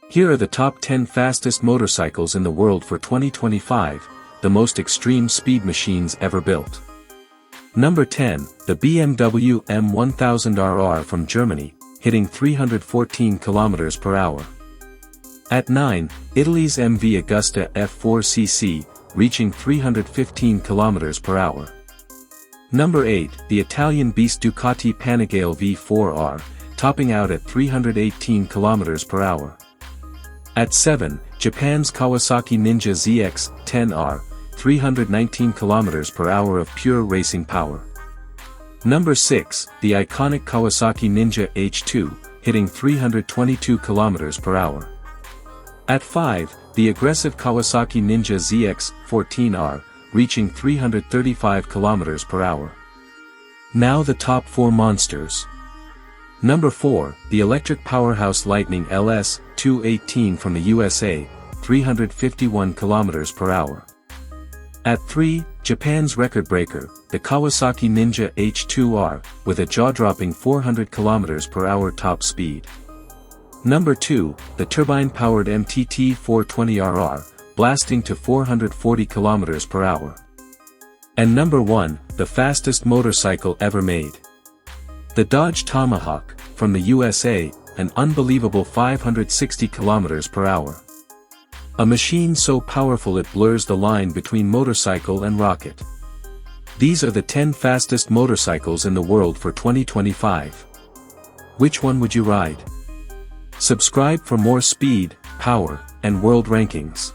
Here are the top 10 fastest motorcycles in the world for 2025, the most extreme speed machines ever built. Number 10, the BMW M 1000RR from Germany, hitting 314 km per hour. At 9, Italy's MV Agusta F4cc, reaching 315 km per hour. Number 8, the Italian beast Ducati Panigale V4R, topping out at 318 km per hour. At 7, Japan's Kawasaki Ninja ZX-10R, 319 km per hour of pure racing power. Number 6, the iconic Kawasaki Ninja H2, hitting 322 km per hour. At 5, the aggressive Kawasaki Ninja ZX-14R, reaching 335 km per hour. Now the top 4 monsters. Number 4, the electric powerhouse Lightning LS-218 from the USA, 351 km per hour. At 3, Japan's record breaker, the Kawasaki Ninja H2R, with a jaw-dropping 400 km per hour top speed. Number 2, the turbine-powered MTT 420RR, blasting to 440 km per hour. And number 1, the fastest motorcycle ever made. The Dodge Tomahawk, from the USA, an unbelievable 560 km per hour. A machine so powerful it blurs the line between motorcycle and rocket. These are the 10 fastest motorcycles in the world for 2025. Which one would you ride? Subscribe for more speed, power, and world rankings.